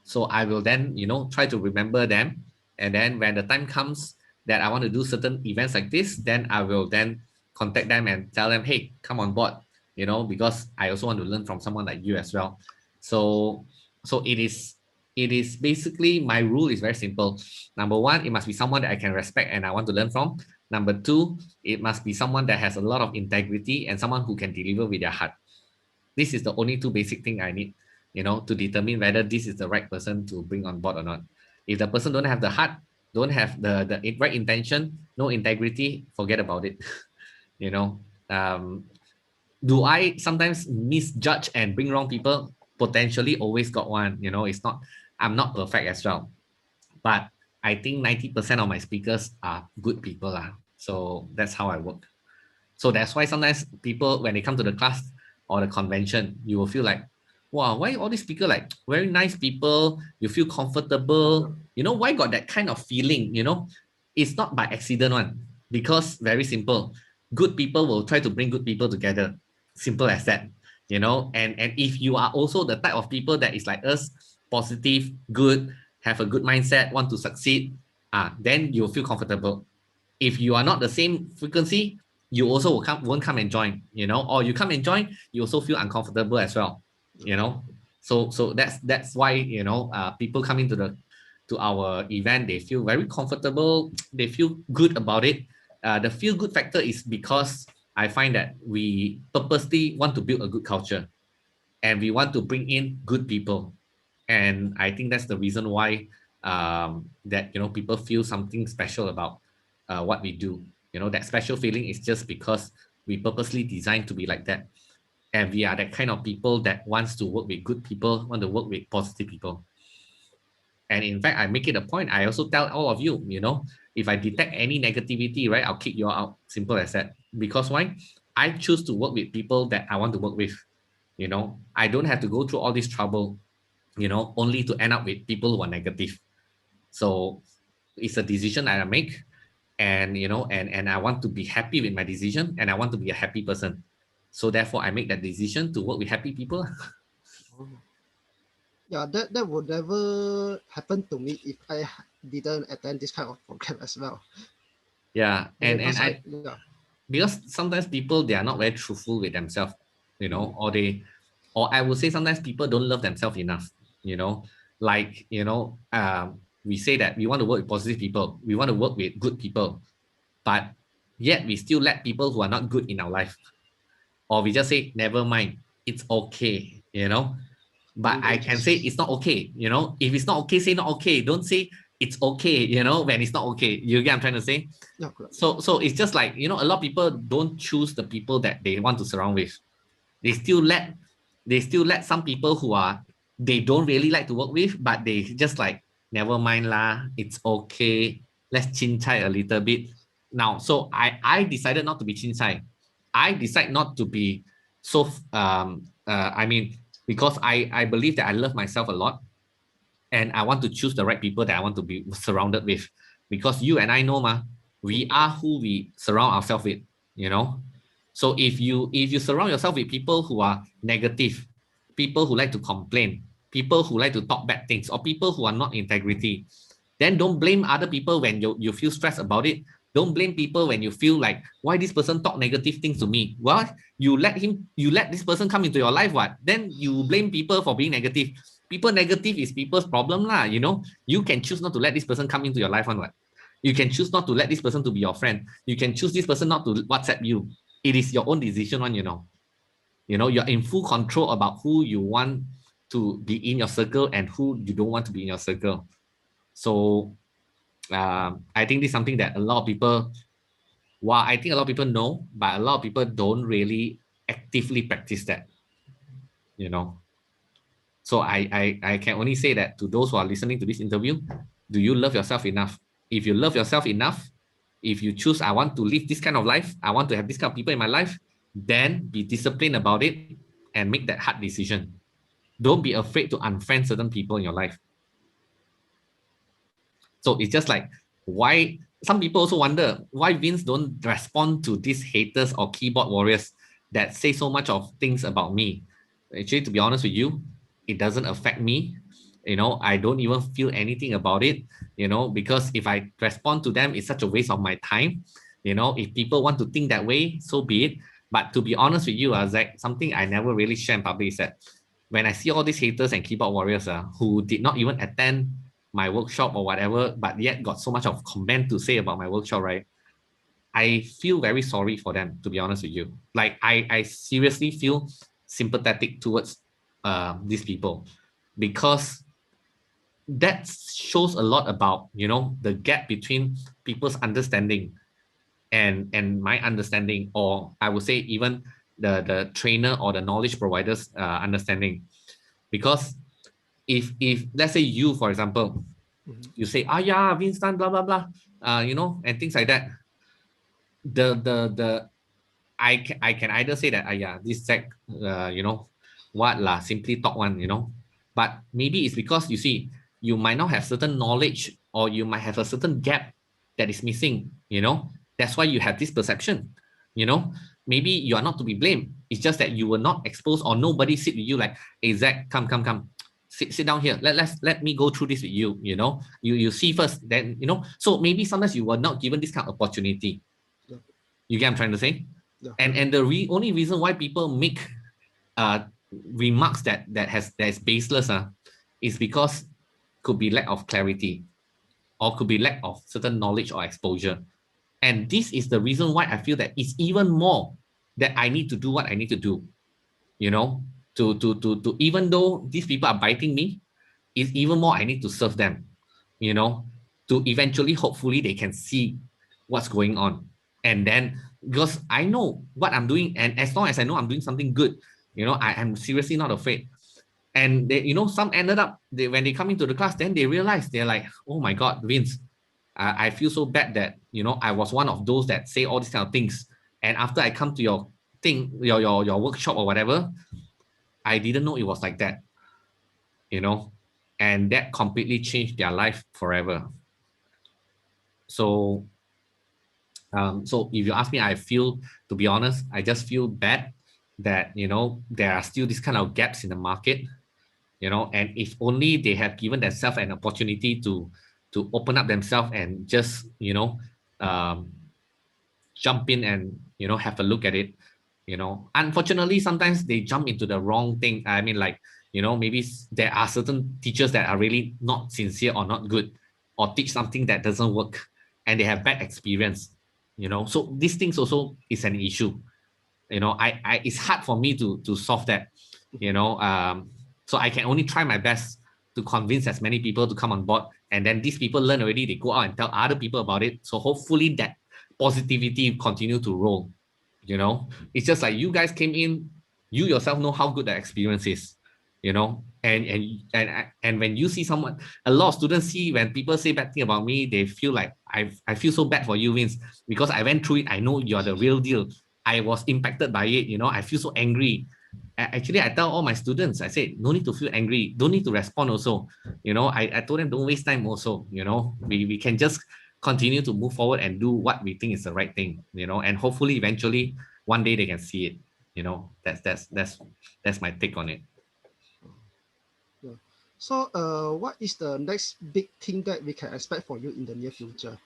so I will then, try to remember them. And then when the time comes that I want to do certain events like this, then I will then contact them and tell them, hey, come on board, because I also want to learn from someone like you as well. So it is basically, my rule is very simple. Number one, it must be someone that I can respect and I want to learn from. Number two, it must be someone that has a lot of integrity and someone who can deliver with their heart. This is the only 2 basic things I need, to determine whether this is the right person to bring on board or not. If the person don't have the heart, don't have the right intention, no integrity, forget about it. Do I sometimes misjudge and bring wrong people? Potentially, always got one. I'm not perfect as well, but I think 90% of my speakers are good people. So that's how I work. So that's why sometimes people, when they come to the class or the convention, you will feel like, wow, why all these speakers like very nice people? You feel comfortable. Why got that kind of feeling? it's not by accident one, because very simple. Good people will try to bring good people together. Simple as that, and if you are also the type of people that is like us, positive, good, have a good mindset, want to succeed, then you'll feel comfortable. If you are not the same frequency, you also won't come and join, or you come and join, you also feel uncomfortable as well, so that's why, people coming to our event, they feel very comfortable, they feel good about it. The feel good factor is because I find that we purposely want to build a good culture, and we want to bring in good people. And I think that's the reason why, that people feel something special about what we do. That special feeling is just because we purposely designed to be like that, and we are that kind of people that wants to work with good people, want to work with positive people. And in fact, I make it a point, I also tell all of you, if I detect any negativity, right, I'll kick you out. Simple as that. Because why? I choose to work with people that I want to work with. I don't have to go through all this trouble, only to end up with people who are negative. So it's a decision that I make, and and I want to be happy with my decision, and I want to be a happy person. So therefore, I make that decision to work with happy people. Yeah, that would never happen to me if I didn't attend this kind of program as well. Yeah, and Because I yeah. because sometimes people, they are not very truthful with themselves, or I would say sometimes people don't love themselves enough, like we say that we want to work with positive people, we want to work with good people, but yet we still let people who are not good in our life, or we just say never mind, it's okay, but I can say it's not okay, if it's not okay, say not okay, don't say it's okay, when it's not okay. You get what I'm trying to say? Yeah, correct. So it's just like, a lot of people don't choose the people that they want to surround with. They still let some people who are, they don't really like to work with, but they just like, never mind lah, it's okay, let's chin chai a little bit. Now, so I decided not to be chin chai. I decide not to be so I mean, because I believe that I love myself a lot, and I want to choose the right people that I want to be surrounded with, because you and I know, we are who we surround ourselves with, So if you surround yourself with people who are negative, people who like to complain, people who like to talk bad things, or people who are not integrity, then don't blame other people when you feel stressed about it. Don't blame people when you feel like, why this person talk negative things to me? Well, you let this person come into your life, what? Then you blame people for being negative. People negative is people's problem lah, You can choose not to let this person come into your life on what? You can choose not to let this person to be your friend. You can choose this person not to WhatsApp you. It is your own decision one, You're in full control about who you want to be in your circle and who you don't want to be in your circle. So I think this is something that a lot of people, well, I think a lot of people know, but a lot of people don't really actively practice that, So I can only say that to those who are listening to this interview, do you love yourself enough? If you love yourself enough, if you choose, I want to live this kind of life, I want to have this kind of people in my life, then be disciplined about it and make that hard decision. Don't be afraid to unfriend certain people in your life. So it's just like, why some people also wonder why Vince don't respond to these haters or keyboard warriors that say so much of things about me. Actually, to be honest with you, it doesn't affect me. I don't even feel anything about it, because if I respond to them, it's such a waste of my time. If people want to think that way, so be it. But to be honest with you, Zach, something I never really share in public is that when I see all these haters and keyboard warriors who did not even attend my workshop or whatever, but yet got so much of comment to say about my workshop, right? I feel very sorry for them, to be honest with you. Like, I seriously feel sympathetic towards these people, because that shows a lot about, the gap between people's understanding and my understanding, or I would say even the trainer or the knowledge providers understanding. Because if let's say you, for example, you say, yeah, Winston, blah blah blah, and things like that. I can either say that, yeah, this Zach, what lah, simply talk one, but maybe it's because, you see, you might not have certain knowledge, or you might have a certain gap that is missing, you know. That's why you have this perception, you know. Maybe you are not to be blamed. It's just that you were not exposed, or nobody sit with you like, hey Zach, come. Sit down here. Let me go through this with you, you know. You see first, then, you know. So maybe sometimes you were not given this kind of opportunity. Yeah. You get what I'm trying to say? Yeah. And the only reason why people make remarks that is baseless is because could be lack of clarity, or could be lack of certain knowledge or exposure. And this is the reason why I feel that it's even more that I need to do what I need to do, you know, to even though these people are biting me, it's even more I need to serve them, you know, to eventually, hopefully, they can see what's going on. And then, because I know what I'm doing, and as long as I know I'm doing something good, you know, I am seriously not afraid. And they, you know, some ended up, when they come into the class, then they realize, they're like, oh my God, Vince, I feel so bad that, you know, I was one of those that say all these kind of things. And after I come to your thing, your workshop or whatever, I didn't know it was like that, you know, and that completely changed their life forever. So, so if you ask me, I feel, to be honest, I just feel bad that, you know, there are still these kind of gaps in the market, you know, and if only they have given themselves an opportunity to open up themselves and just, you know, um, jump in and, you know, have a look at it, you know. Unfortunately, sometimes they jump into the wrong thing. I mean, like, you know, maybe there are certain teachers that are really not sincere or not good, or teach something that doesn't work, and they have bad experience, you know. So these things also is an issue, you know. I it's hard for me to solve that, you know. So I can only try my best to convince as many people to come on board, and then these people learn already, they go out and tell other people about it. So hopefully that positivity continue to roll, you know. It's just like you guys came in, you yourself know how good the experience is, you know. And when you see someone, a lot of students see when people say bad thing about me, they feel like I feel so bad for you, Vince, because I went through it. I know you're the real deal. I was impacted by it, you know. I feel so angry. Actually, I tell all my students, I say, no need to feel angry, don't need to respond also, you know. I told them, don't waste time also, you know. We can just continue to move forward and do what we think is the right thing, you know. And hopefully eventually one day they can see it, you know. That's my take on it. Yeah. So, what is the next big thing that we can expect for you in the near future?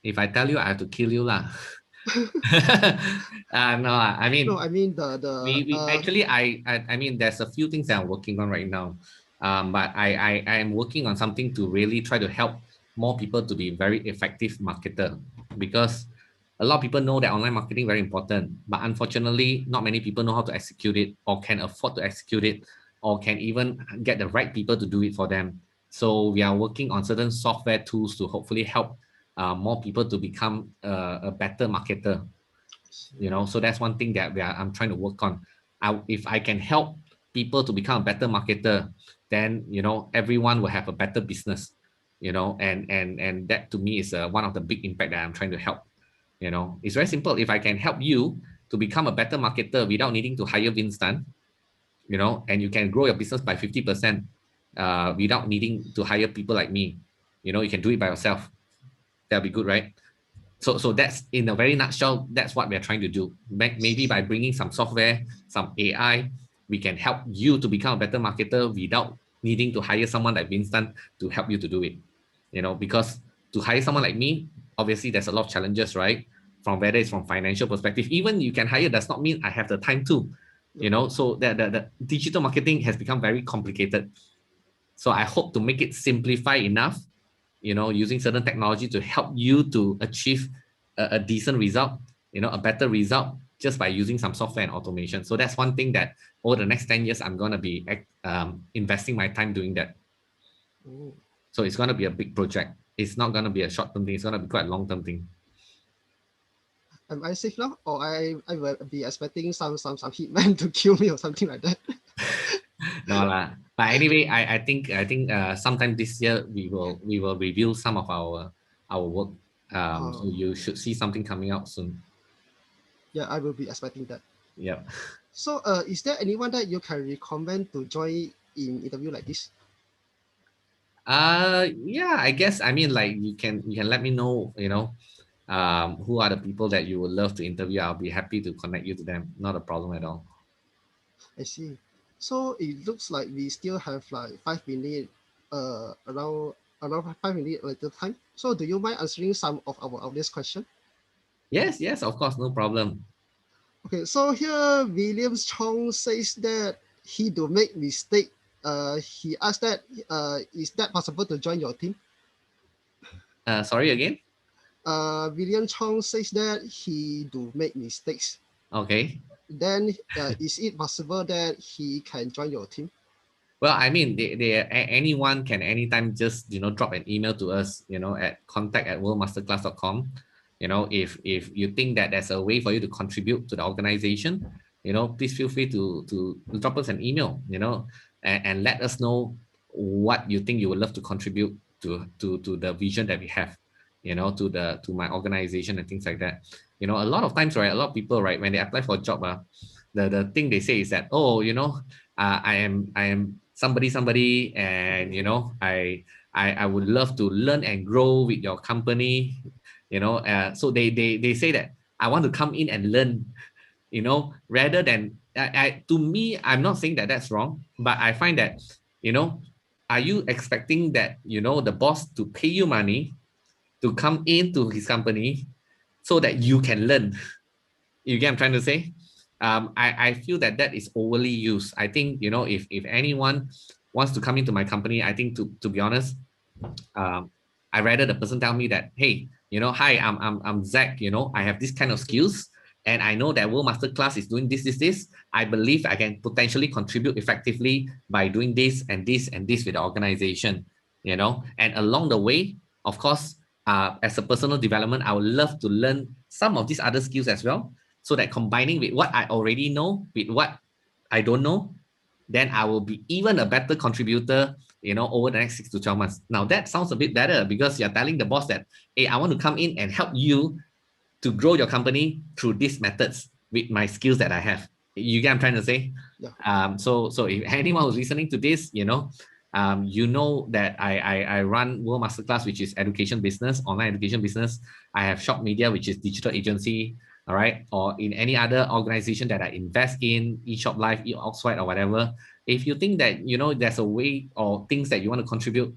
If I tell you, I have to kill you lah. No, I mean, No, I mean we actually, I mean, there's a few things that I'm working on right now, but I am working on something to really try to help more people to be very effective marketer, because a lot of people know that online marketing very important, but unfortunately not many people know how to execute it, or can afford to execute it, or can even get the right people to do it for them. So we are working on certain software tools to hopefully help more people to become a better marketer, you know. So that's one thing that I'm trying to work on. If I can help people to become a better marketer, then, you know, everyone will have a better business, you know. And that to me is one of the big impact that I'm trying to help, you know. It's very simple. If I can help you to become a better marketer without needing to hire Vince Tan, you know, and you can grow your business by 50% without needing to hire people like me, you know, you can do it by yourself. That'll be good, right? So that's, in a very nutshell, that's what we're trying to do. Maybe by bringing some software, some AI, we can help you to become a better marketer without needing to hire someone like Winston to help you to do it, you know. Because to hire someone like me, obviously there's a lot of challenges, right? From whether it's from financial perspective, even you can hire does not mean I have the time to, you know. So the digital marketing has become very complicated. So I hope to make it simplify enough, you know, using certain technology to help you to achieve a decent result, you know, a better result, just by using some software and automation. So that's one thing that over the next 10 years, I'm going to be investing my time doing that. Oh. So it's going to be a big project. It's not going to be a short-term thing. It's going to be quite a long-term thing. Am I safe now, or I will be expecting some hitman to kill me or something like that? No lah. But anyway, I think sometime this year we will review some of our work. So you should see something coming out soon. Yeah, I will be expecting that. Yeah. So, is there anyone that you can recommend to join in interview like this? Yeah, I guess, I mean, like, you can let me know, who are the people that you would love to interview. I'll be happy to connect you to them. Not a problem at all. I see. So it looks like we still have like 5 minutes, around 5 minutes later time. So do you mind answering some of our audience question? Yes, yes, of course, no problem. Okay, so here Williams Chong says that he do make mistake. He asked that is that possible to join your team? Sorry again. William Chong says that he do make mistakes. Okay. Then is it possible that he can join your team? Well, I mean, anyone can anytime just drop an email to us, at contact@worldmasterclass.com. If you think that there's a way for you to contribute to the organization, please feel free to drop us an email, and let us know what you think you would love to contribute to the vision that we have, to my organization and things like that. A lot of times, right, a lot of people, right, when they apply for a job, the thing they say is that, oh, I am somebody, and I would love to learn and grow with your company. So they say that I want to come in and learn, rather than to me, I'm not saying that that's wrong, but I find that, are you expecting that, the boss to pay you money to come into his company so that you can learn? You get what I'm trying to say? I feel that is overly used. I think, if anyone wants to come into my company, I think, to be honest, I rather the person tell me that, hey, hi, I'm Zach, I have this kind of skills, and I know that World Masterclass is doing this. I believe I can potentially contribute effectively by doing this and this and this with the organization, and along the way, of course, as a personal development, I would love to learn some of these other skills as well, so that combining with what I already know with what I don't know, then I will be even a better contributor, over the next 6 to 12 months. Now that sounds a bit better, because you're telling the boss that, hey, I want to come in and help you to grow your company through these methods with my skills that I have. You get what I'm trying to say? Yeah. So if anyone who's listening to this, that I run World Masterclass, which is education business, online education business. I have Shop Media, which is digital agency. All right. Or in any other organization that I invest in, eShop Live, eOxwhite, or whatever. If you think that, there's a way or things that you want to contribute,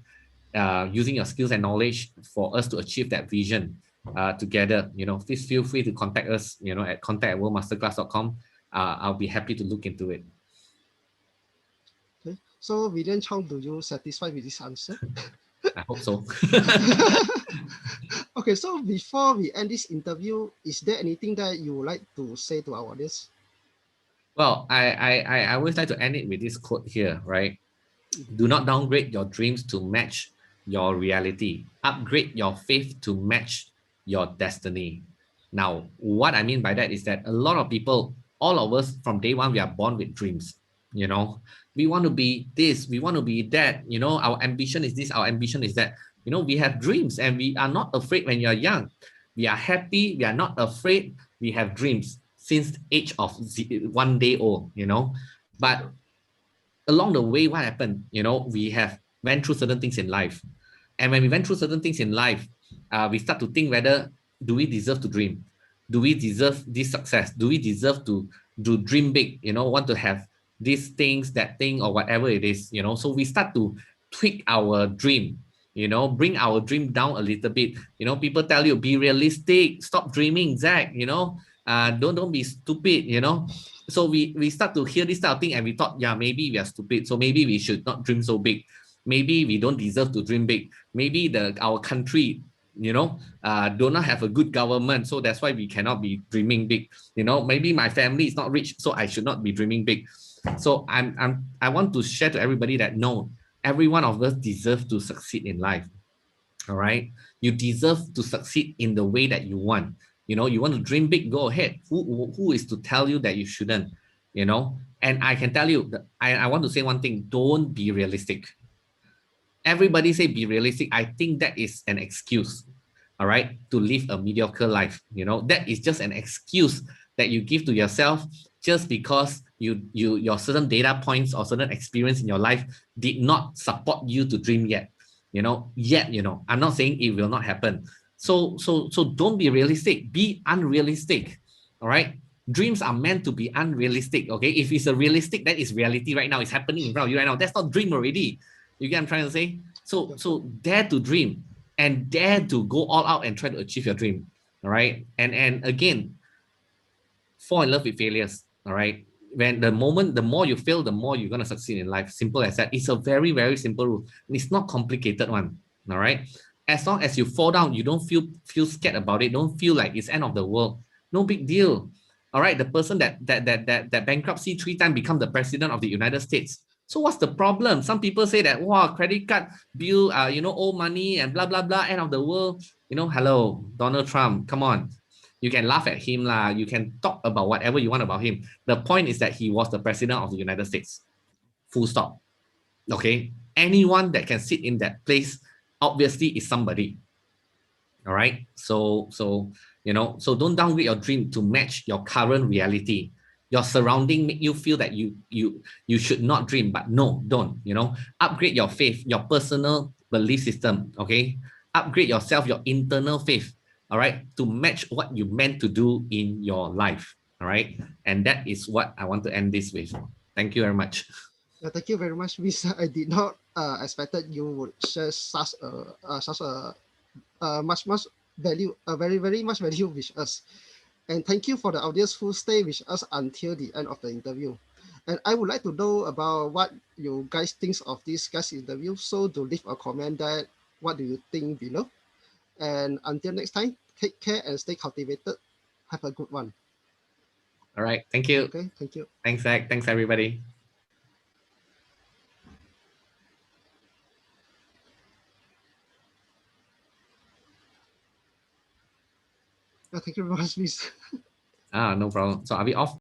using your skills and knowledge for us to achieve that vision together, please feel free to contact us, at contact@worldmasterclass.com. I'll be happy to look into it. Okay. So William Chong, do you satisfied with this answer? I hope so. Okay, so before we end this interview, is there anything that you would like to say to our audience? Well, I always like to end it with this quote here, right? Do not downgrade your dreams to match your reality. Upgrade your faith to match your destiny. Now, what I mean by that is that a lot of people, all of us from day one, we are born with dreams. We want to be this, we want to be that, our ambition is this, our ambition is that. We have dreams, and we are not afraid when you're young. We are happy, we are not afraid, we have dreams since the age of 1 day old, But along the way, what happened? We have went through certain things in life. And when we went through certain things in life, we start to think whether, do we deserve to dream? Do we deserve this success? Do we deserve to dream big? Want to have these things, that thing, or whatever it is, So we start to tweak our dream, bring our dream down a little bit. People tell you, be realistic, stop dreaming, Zach, don't be stupid, So we start to hear this type of thing, and we thought, yeah, maybe we are stupid, so maybe we should not dream so big. Maybe we don't deserve to dream big. Maybe our country, do not have a good government, so that's why we cannot be dreaming big. Maybe my family is not rich, so I should not be dreaming big. So I want to share to everybody that no, every one of us deserves to succeed in life. All right, you deserve to succeed in the way that you want. You want to dream big, go ahead. Who is to tell you that you shouldn't? And I can tell you that I want to say one thing: don't be realistic. Everybody say be realistic. I think that is an excuse, all right, to live a mediocre life. That is just an excuse that you give to yourself, just because your certain data points or certain experience in your life did not support you to dream yet. yet, I'm not saying it will not happen. So don't be realistic, be unrealistic. All right. Dreams are meant to be unrealistic. Okay. If it's a realistic, that is reality right now. It's happening in front of you right now. That's not dream already. You get what I'm trying to say? So dare to dream and dare to go all out and try to achieve your dream. All right. And again, fall in love with failures. All right. When the more you fail, the more you're gonna succeed in life. Simple as that. It's a very, very simple rule. It's not complicated one. All right. As long as you fall down, you don't feel scared about it. Don't feel like it's end of the world. No big deal. All right. The person that bankruptcy 3 times become the president of the United States. So what's the problem? Some people say that, wow, credit card bill, owe money and blah blah blah, end of the world. Hello, Donald Trump. Come on. You can laugh at him lah. You can talk about whatever you want about him. The point is that he was the president of the United States. Full stop. Okay. Anyone that can sit in that place obviously is somebody. All right. So don't downgrade your dream to match your current reality. Your surrounding make you feel that you should not dream, but no, don't. Upgrade your faith, your personal belief system. Okay. Upgrade yourself, your internal faith. All right, to match what you meant to do in your life. All right, and that is what I want to end this with. Thank you very much. Thank you very much, Miss. I did not expected you would share such much value, very very much value with us. And thank you for the audience who stay with us until the end of the interview. And I would like to know about what you guys think of this guest interview. So to leave a comment that what do you think below. And until next time, take care and stay cultivated. Have a good one. All right. Thank you. Okay. Thank you. Thanks, Zach. Thanks, everybody. Thank you very much, Miss. No problem. So are we off?